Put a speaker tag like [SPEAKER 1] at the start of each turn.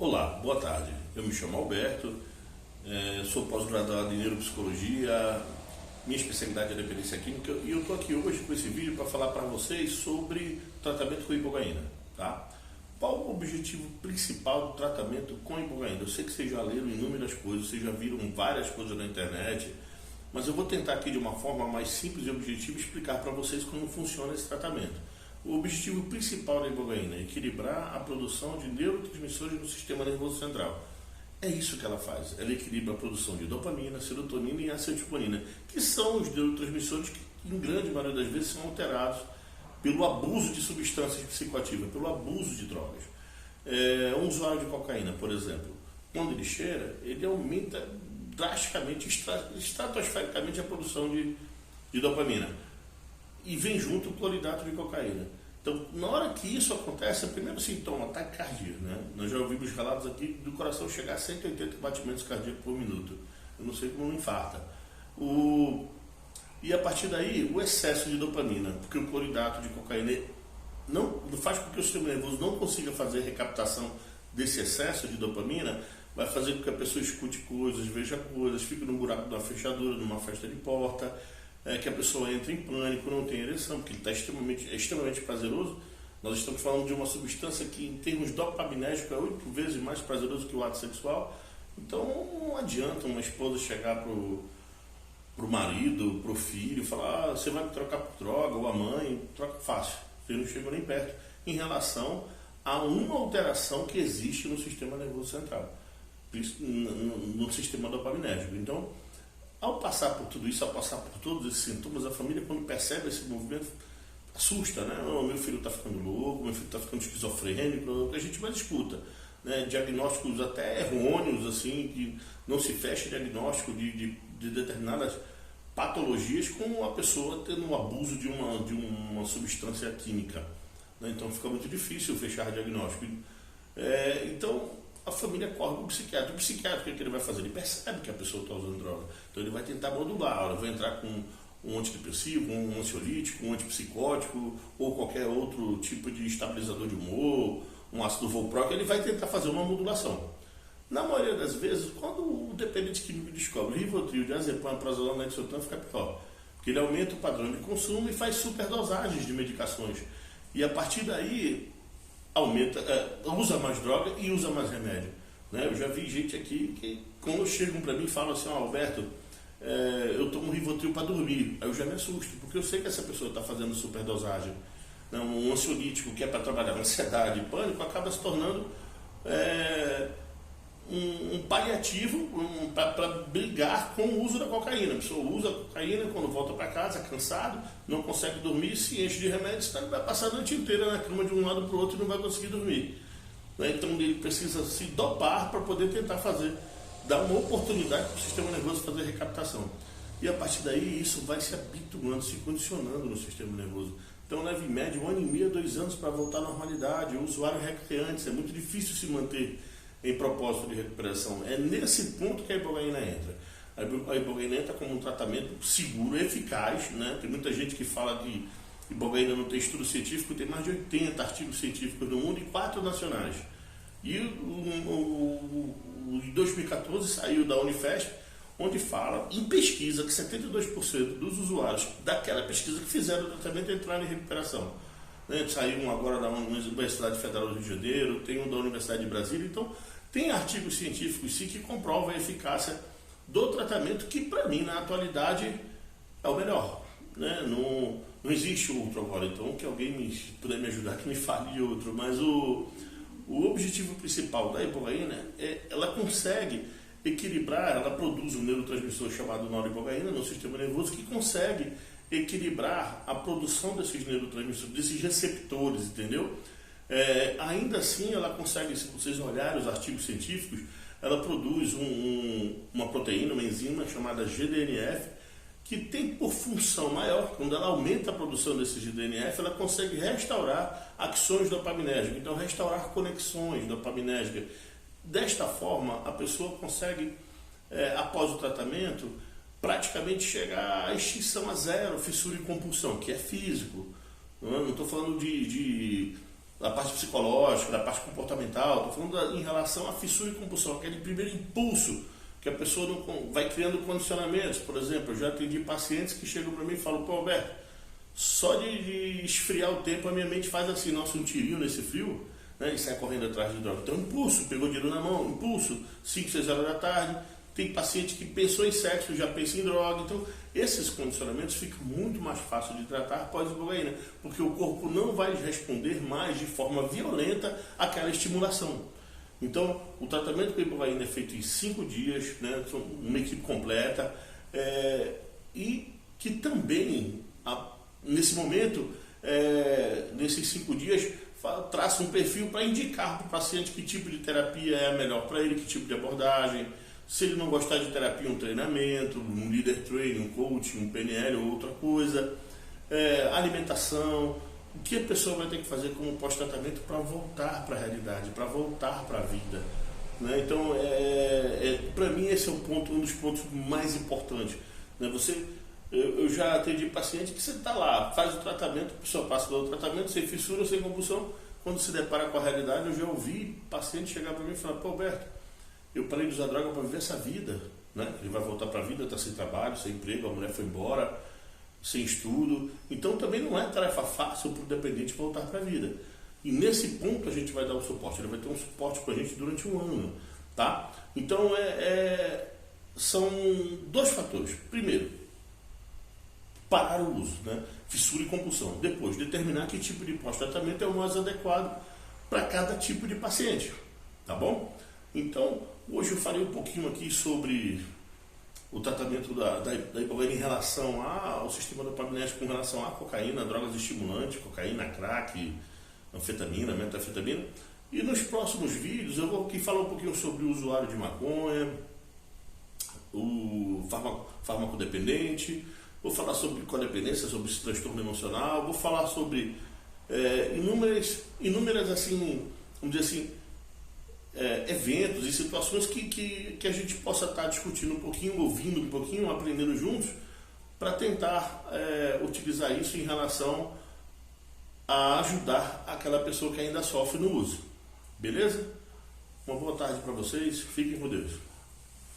[SPEAKER 1] Olá, boa tarde. Eu me chamo Alberto, sou pós-graduado em neuropsicologia, minha especialidade é dependência química e eu estou aqui hoje com esse vídeo para falar para vocês sobre tratamento com ibogaína, tá? Qual o objetivo principal do tratamento com ibogaína? Eu sei que vocês já leram inúmeras coisas, vocês já viram várias coisas na internet, mas eu vou tentar aqui de uma forma mais simples e objetiva explicar para vocês como funciona esse tratamento. O objetivo principal da ibogaína é equilibrar a produção de neurotransmissores no sistema nervoso central. É isso que ela faz. Ela equilibra a produção de dopamina, serotonina e acetilcolina, que são os neurotransmissores que, em grande maioria das vezes, são alterados pelo abuso de substâncias psicoativas, pelo abuso de drogas. Um usuário de cocaína, por exemplo, quando ele cheira, ele aumenta drasticamente, estratosfericamente a produção de dopamina. E vem junto o cloridato de cocaína. Então, na hora que isso acontece, o primeiro sintoma, ataque cardíaco, né? Nós já ouvimos relatos aqui do coração chegar a 180 batimentos cardíacos por minuto. Eu não sei como não infarta. E a partir daí, o excesso de dopamina, porque o cloridato de cocaína não faz com que o sistema nervoso não consiga fazer a recaptação desse excesso de dopamina, vai fazer com que a pessoa escute coisas, veja coisas, fique num buraco de uma fechadura, numa festa de porta, que a pessoa entra em pânico, não tem ereção, porque ele está extremamente prazeroso. Nós estamos falando de uma substância que, em termos dopaminérgicos, é 8 vezes mais prazeroso que o ato sexual. Então, não adianta uma esposa chegar pro marido, pro filho, e falar: você vai me trocar por droga, ou a mãe, troca fácil. Você não chega nem perto, em relação a uma alteração que existe no sistema nervoso central, no sistema dopaminérgico. Então, ao passar por tudo isso, ao passar por todos esses sintomas, a família, quando percebe esse movimento, assusta, né? Oh, meu filho está ficando louco, meu filho está ficando esquizofrênico, a gente mais escuta, né? Diagnósticos até errôneos, assim, que não se fecha diagnóstico de determinadas patologias com a pessoa tendo um abuso de uma substância química, né? Então fica muito difícil fechar diagnóstico. Então, a família corre para o psiquiatra. O psiquiatra, o que ele vai fazer? Ele percebe que a pessoa está usando droga. Então ele vai tentar modular. Ele vai entrar com um antidepressivo, um ansiolítico, um antipsicótico ou qualquer outro tipo de estabilizador de humor, um ácido valproico. Ele vai tentar fazer uma modulação. Na maioria das vezes, quando o dependente químico descobre Rivotril, diazepam, prazolam, lexotan, fica pior. Porque ele aumenta o padrão de consumo e faz superdosagens de medicações. E a partir daí usa mais droga e usa mais remédio, né? Eu já vi gente aqui que, quando chegam para mim e falam assim: Alberto, eu tomo Rivotril para dormir. Aí eu já me assusto, porque eu sei que essa pessoa está fazendo superdosagem, né? Um ansiolítico que é para trabalhar ansiedade e pânico acaba se tornando um paliativo para brigar com o uso da cocaína. A pessoa usa a cocaína, quando volta para casa, cansado, não consegue dormir, se enche de remédios, vai passar a noite inteira na cama de um lado para o outro e não vai conseguir dormir, né? Então ele precisa se dopar para poder tentar dar uma oportunidade para o sistema nervoso fazer a recaptação. E a partir daí isso vai se habituando, se condicionando no sistema nervoso. Então leva em média 1 ano e meio, 2 anos para voltar à normalidade. O usuário recai antes, é muito difícil se manter em propósito de recuperação. É nesse ponto que a ibogaína entra. A ibogaína entra como um tratamento seguro, eficaz, né? Tem muita gente que fala que ibogaína não tem estudo científico, tem mais de 80 artigos científicos no mundo e 4 nacionais. E em 2014 saiu da Unifesp, onde fala em pesquisa que 72% dos usuários daquela pesquisa que fizeram o tratamento entraram em recuperação. Saiu um agora da Universidade Federal do Rio de Janeiro, tem um da Universidade de Brasília. Então, tem artigos científicos sim que comprovam a eficácia do tratamento, que para mim, na atualidade, é o melhor, né? Não existe outro agora. Então, que alguém puder me ajudar, que me fale de outro. Mas o objetivo principal da ibogaína ela consegue equilibrar, ela produz um neurotransmissor chamado noribogaína no sistema nervoso, que consegue equilibrar a produção desses neurotransmissores, desses receptores, entendeu? Ainda assim, ela consegue, se vocês olharem os artigos científicos, ela produz uma proteína, uma enzima chamada GDNF, que tem por função maior, quando ela aumenta a produção desse GDNF, ela consegue restaurar ações dopaminérgicas, então restaurar conexões dopaminérgicas. Desta forma, a pessoa consegue, após o tratamento, praticamente chegar à extinção a zero, fissura e compulsão, que é físico. Não estou falando de da parte psicológica, da parte comportamental, estou falando em relação à fissura e compulsão, aquele primeiro impulso que a pessoa não vai criando condicionamentos. Por exemplo, eu já atendi pacientes que chegam para mim e falam: pô, Alberto, só de esfriar o tempo a minha mente faz assim, nossa, um tirinho nesse frio, né, e sai correndo atrás de droga. Então, impulso, pegou dinheiro na mão, impulso, 5, 6 horas da tarde. Tem paciente que pensou em sexo, já pensa em droga. Então, esses condicionamentos ficam muito mais fácil de tratar pós-ibogaína, porque o corpo não vai responder mais de forma violenta àquela estimulação. Então, o tratamento com ibogaína é feito em 5 dias, né, uma equipe completa, e que também, nesse momento, nesses 5 dias, traça um perfil para indicar para o paciente que tipo de terapia é a melhor para ele, que tipo de abordagem. Se ele não gostar de terapia, um treinamento, um leader training, um coaching, um PNL ou outra coisa, alimentação, o que a pessoa vai ter que fazer como pós-tratamento para voltar para a realidade, para voltar para a vida, né? Então, para mim esse é um dos pontos mais importantes, né? Eu já atendi paciente que você está lá, faz o tratamento, a pessoa passa pelo tratamento, sem fissura, sem compulsão, quando se depara com a realidade. Eu já ouvi paciente chegar para mim e falar: pô, Alberto, eu parei de usar droga para viver essa vida, né? Ele vai voltar para a vida, está sem trabalho, sem emprego, a mulher foi embora, sem estudo. Então também não é tarefa fácil para o dependente voltar para a vida. E nesse ponto a gente vai dar um suporte, ele vai ter um suporte com a gente durante um ano, tá? Então são 2 fatores. Primeiro, parar o uso, né? Fissura e compulsão. Depois, determinar que tipo de pós-tratamento é o mais adequado para cada tipo de paciente, tá bom? Então, hoje eu falei um pouquinho aqui sobre o tratamento da ibogaína em relação ao sistema dopaminérgico, com relação à cocaína, drogas estimulantes, cocaína, crack, anfetamina, metanfetamina. E nos próximos vídeos eu vou aqui falar um pouquinho sobre o usuário de maconha, o fármaco dependente, vou falar sobre codependência, sobre esse transtorno emocional, vou falar sobre inúmeras assim, vamos dizer assim, eventos e situações que a gente possa estar discutindo um pouquinho, ouvindo um pouquinho, aprendendo juntos, para tentar utilizar isso em relação a ajudar aquela pessoa que ainda sofre no uso. Beleza? Uma boa tarde para vocês, fiquem com Deus.